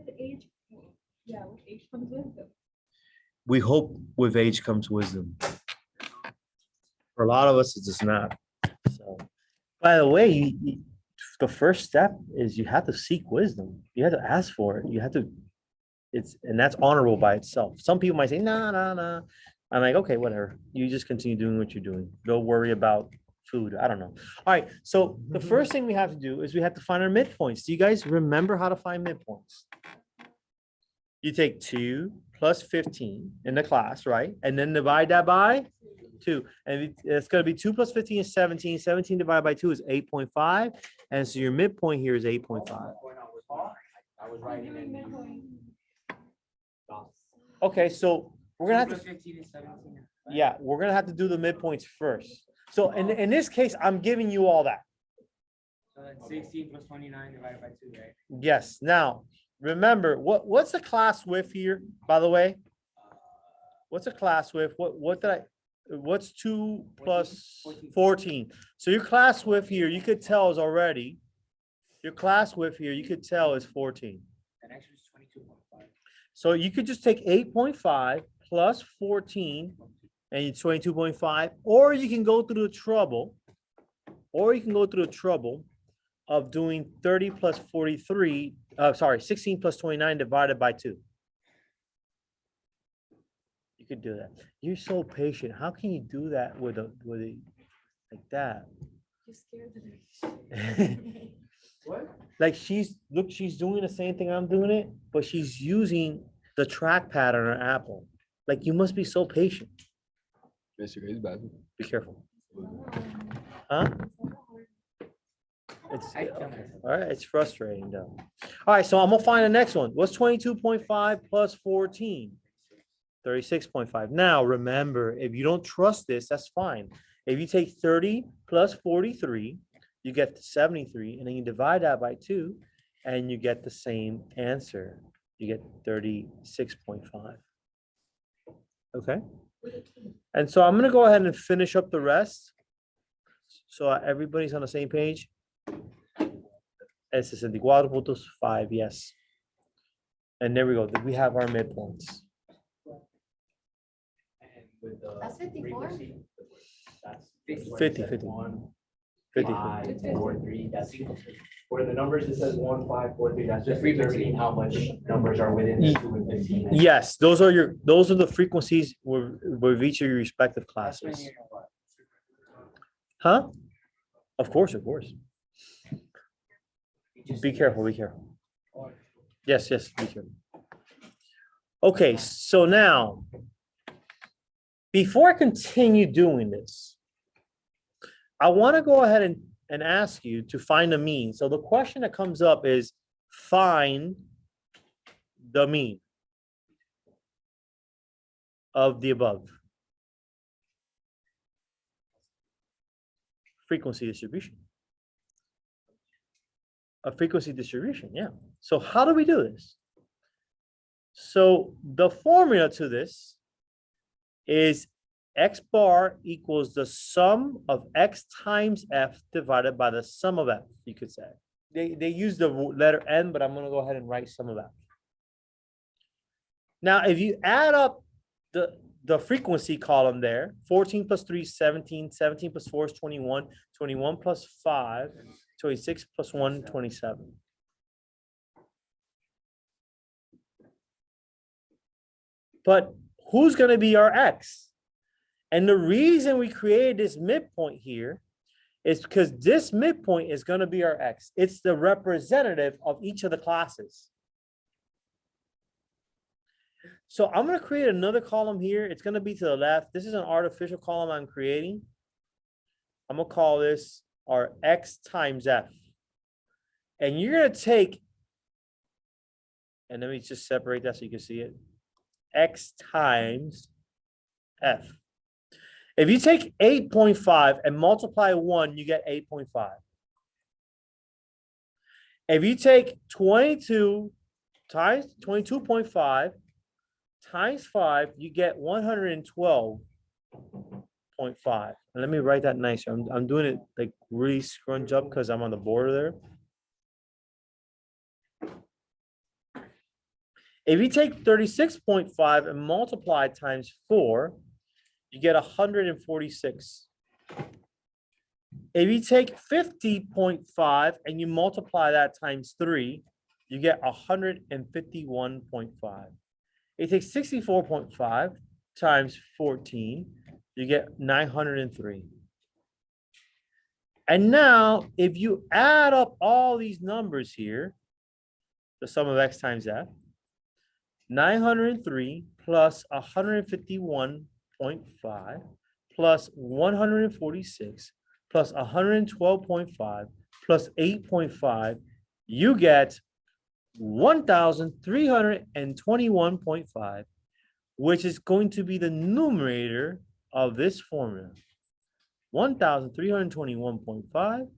with age, yeah, with age comes wisdom. We hope with age comes wisdom. For a lot of us, it does not. So, by the way, the first step is you have to seek wisdom. You have to ask for it. You have to. And that's honorable by itself. Some people might say, nah, nah, nah. I'm like, okay, whatever. You just continue doing what you're doing. Don't worry about food. I don't know. All right. So the first thing we have to do is we have to find our midpoints. Do you guys remember how to find midpoints? You take 2 plus 15 in the class, right? And then divide that by 2. And it's going to be 2 plus 15 is 17. 17 divided by 2 is 8.5. And so your midpoint here is 8.5. I was writing in. Okay, so we're gonna have to. 15 is 17. Yeah, we're gonna have to do the midpoints first. So in this case, I'm giving you all that. So that's 16 plus 29 divided by 2, right? Yes. Now, remember what's the class width here, by the way? What's a class width? What's 2 plus 14? So your class width here, you could tell is already. Your class width here, you could tell is 14. That actually is 22.5. So you could just take 8.5 plus 14 and it's 22.5, or you can go through the trouble, of doing 30 plus 43, 16 plus 29 divided by 2. You could do that. You're so patient. How can you do that with a like that? You're scared of it. What? Like she's doing the same thing I'm doing it, but she's using the trackpad on her Apple. Like you must be so patient. Mr. Gray's bad. Be careful. Huh? It's all right. It's frustrating though. All right, so I'm gonna find the next one. What's 22.5 plus 14? 36.5. Now remember, if you don't trust this, that's fine. If you take 30 plus 43, you get 73, and then you divide that by 2, and you get the same answer. You get 36.5. Okay. And so I'm going to go ahead and finish up the rest. So everybody's on the same page. Es 64 puntos, 5, yes. And there we go. We have our midpoints. That's 54? That's 50. 50. 5, 4, 3. That's where the numbers it says 1, 5, 4, 3. That's just determining how much numbers are within the 2 and 15. Yes, those are the frequencies with each of your respective classes. Huh? Of course. Be careful. Yes, be careful. Okay, so now, before I continue doing this, I want to go ahead and ask you to find the mean. So the question that comes up is find the mean of the above. Frequency distribution. A frequency distribution, yeah. So how do we do this? So the formula to this is X bar equals the sum of X times F divided by the sum of F, you could say. They use the letter N, but I'm going to go ahead and write sum of F. Now, if you add up the frequency column there, 14 plus 3 is 17, 17 plus 4 is 21, 21 plus 5, 26 plus 1, 27. But who's going to be our X? And the reason we created this midpoint here is because this midpoint is going to be our X. It's the representative of each of the classes. So I'm going to create another column here. It's going to be to the left. This is an artificial column I'm creating. I'm going to call this our X times F. And you're going to take, and let me just separate that so you can see it. X times F. If you take 8.5 and multiply 1, you get 8.5. If you take 22 times 22.5 times 5, you get 112.5. And let me write that nicer. I'm doing it like really scrunch up because I'm on the border there. If you take 36.5 and multiply times 4, you get 146. If you take 50.5 and you multiply that times 3, you get 151.5. If you take 64.5 times 14, you get 903. And now, if you add up all these numbers here, the sum of x times f, 903 plus 151.5 plus 146 plus 112.5 plus 8.5, you get 1,321.5, which is going to be the numerator of this formula. 1,321.5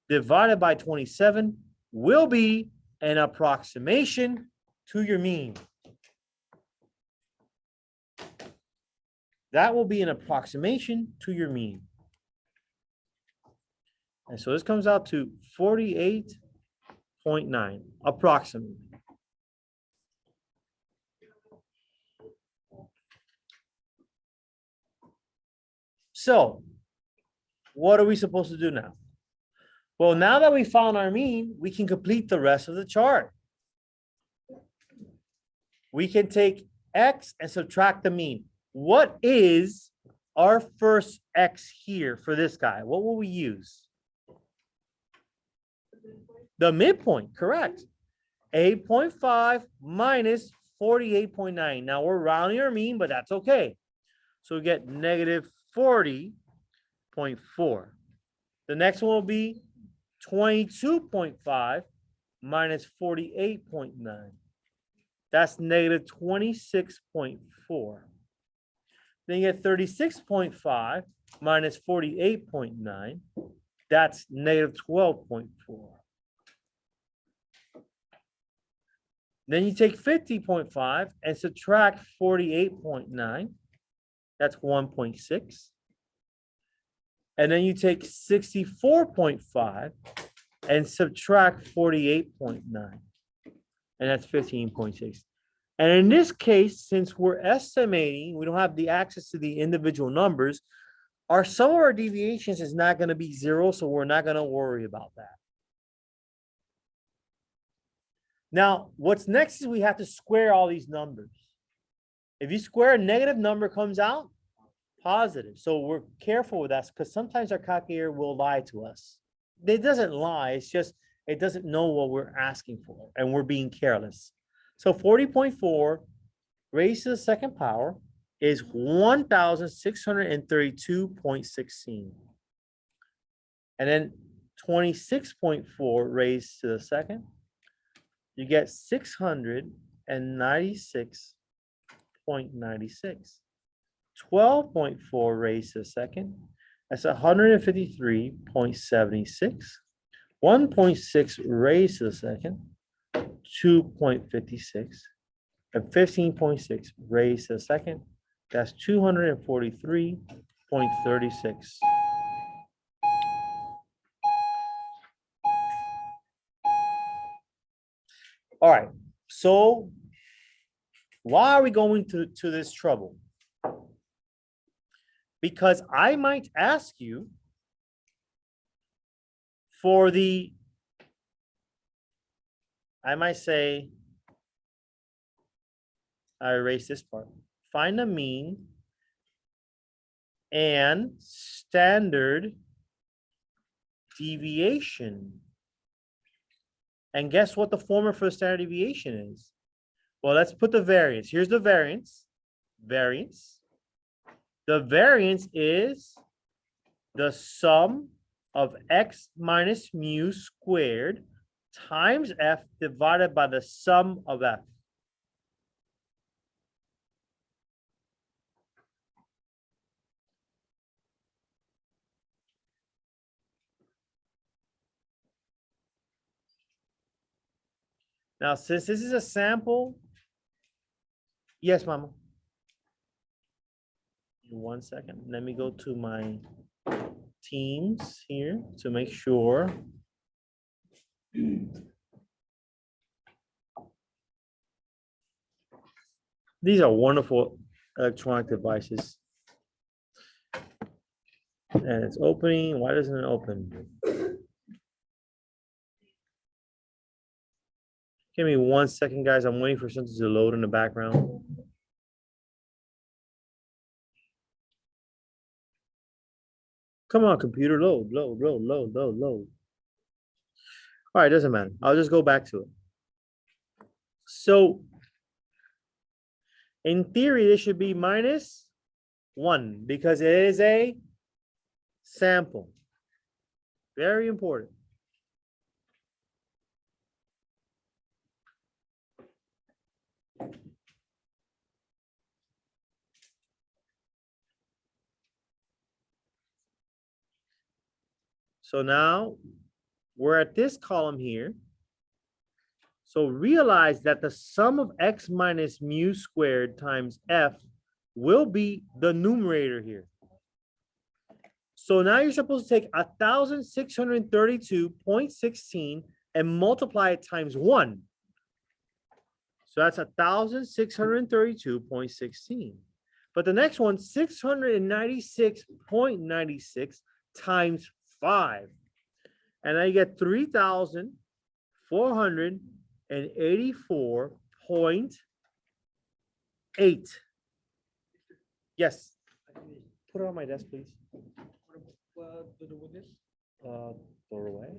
divided by 27 will be an approximation to your mean. That will be an approximation to your mean. And so this comes out to 48.9, approximately. So, what are we supposed to do now? Well, now that we found our mean, we can complete the rest of the chart. We can take x and subtract the mean. What is our first x here for this guy? What will we use? The midpoint, correct. 8.5 minus 48.9. Now we're rounding our mean, but that's okay. So we get negative 40.4. The next one will be 22.5 minus 48.9. That's negative 26.4. Then you get 36.5 minus 48.9. That's negative 12.4. Then you take 50.5 and subtract 48.9. That's 1.6. And then you take 64.5 and subtract 48.9. And that's 15.6. And in this case, since we're estimating, we don't have the access to the individual numbers, our sum of our deviations is not going to be 0, so we're not going to worry about that. Now, what's next is we have to square all these numbers. If you square a negative number comes out positive. So we're careful with that because sometimes our calculator will lie to us. It doesn't lie, it's just it doesn't know what we're asking for and we're being careless. So 40.4 raised to the second power is 1,632.16. And then 26.4 raised to the second, you get 696.96. 12.4 raised to the second, that's 153.76. 1.6 raised to the second, 2.56. And 15.6 raised to the second, that's 243.36. All right, so why are we going to this trouble? Because I might ask you for the, I might say, I erase this part. Find the mean and standard deviation. And guess what the formula for the standard deviation is? Well, let's put the variance. Here's the variance. Variance. The variance is the sum of x minus mu squared times f divided by the sum of f. Now, since this is a sample, yes, Mama. 1 second. Let me go to my Teams here to make sure. These are wonderful electronic devices. And it's opening. Why doesn't it open? Give me 1 second, guys. I'm waiting for something to load in the background. Come on, computer, load. All right, doesn't matter. I'll just go back to it. So in theory, this should be -1 because it is a sample. Very important. So now we're at this column here. So realize that the sum of x minus mu squared times f will be the numerator here. So now you're supposed to take 1,632.16 and multiply it times 1. So that's 1,632.16. But the next one, 696.96 times 5. And now you get 3,484.8. Yes. Put it on my desk, please. Throw it away.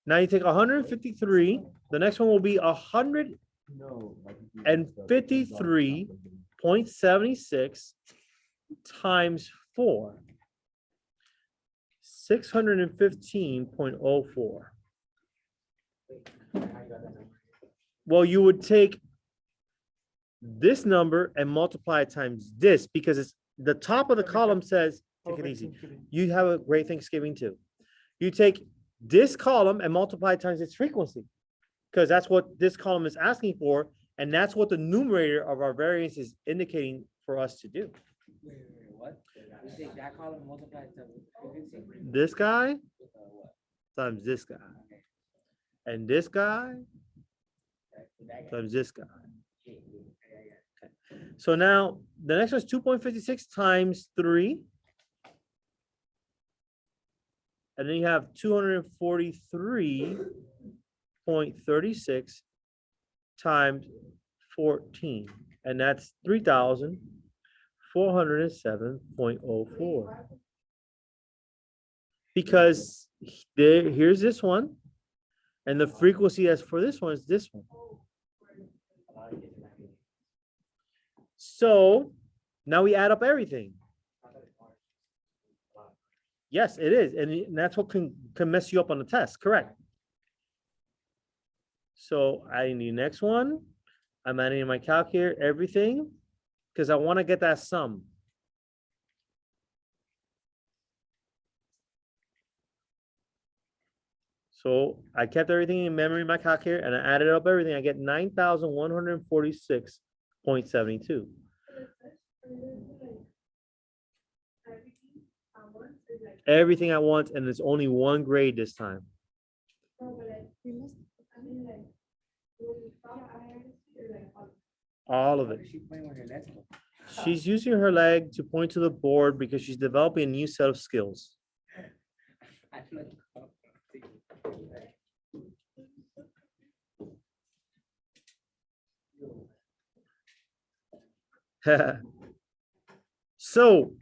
Now you take 153. The next one will be 153.76 times 4. 615.04. Well, you would take this number and multiply it times this because it's the top of the column says, take it easy. You have a great Thanksgiving too. You take this column and multiply it times its frequency because that's what this column is asking for. And that's what the numerator of our variance is indicating for us to do. What? You take that column, multiply it to This guy times this guy. And this guy times this guy. Okay. So now the next one is 2.56 times 3. And then you have 243.36 times 14. And that's 3,407.04. Because here's this one. And the frequency as for this one is this one. So now we add up everything. Yes, it is. And that's what can mess you up on the test. Correct. So adding the next one, I'm adding in my calculator everything because I want to get that sum. So I kept everything in memory in my calculator and I added up everything. I get 9,146.72. Everything at once, and it's only one grade this time. All of it. She's using her leg to point to the board because she's developing a new set of skills. So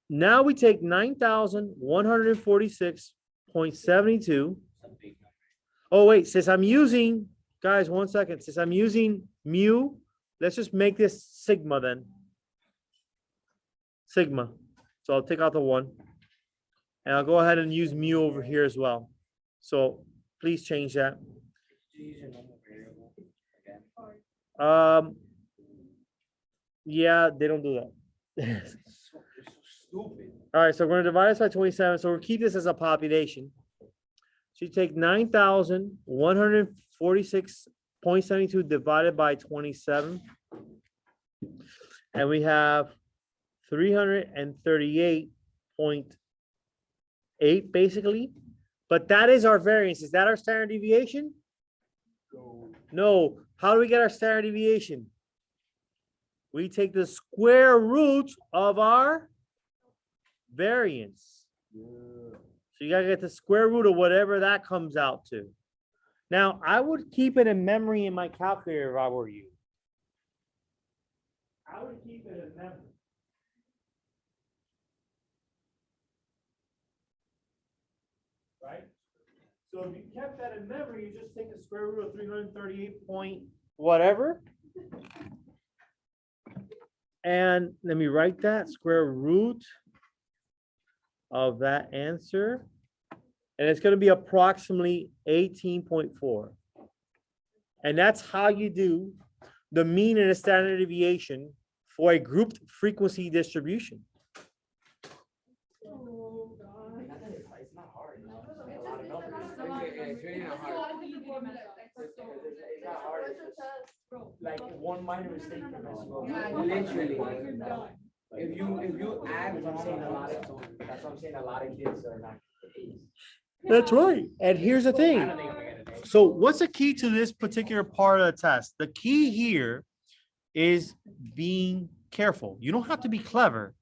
now we take 9,146.72. Oh, wait, since I'm using, guys, 1 second. Since I'm using mu, let's just make this sigma then. Sigma. So I'll take out the 1. And I'll go ahead and use mu over here as well. So please change that. Yeah, they don't do that. All right, so we're going to divide this by 27. So we'll keep this as a population. So you take 9,146.72 divided by 27. And we have 338.8 basically. But that is our variance. Is that our standard deviation? No. How do we get our standard deviation? we take the square root of our variance. So you gotta get the square root of whatever that comes out to. Now, I would keep it in memory in my calculator if I were you. I would keep it in memory. Right? So if you kept that in memory, you just take the square root of 338 point whatever. And let me write that square root of that answer. And it's going to be approximately 18.4. And that's how you do the mean and the standard deviation for a grouped frequency distribution. Oh, God. It's not hard. You know? It's a lot of numbers. It's really not hard. It's not hard. It's just like one minor mistake can mess you up. Literally. Done. If you add That's what I'm saying. A lot wrong, of that's what I'm saying. A lot of kids are not. That's right. And here's the I thing. don't think I'm gonna get it. So what's the key to this particular part of the test? The key here is being careful. You don't have to be clever,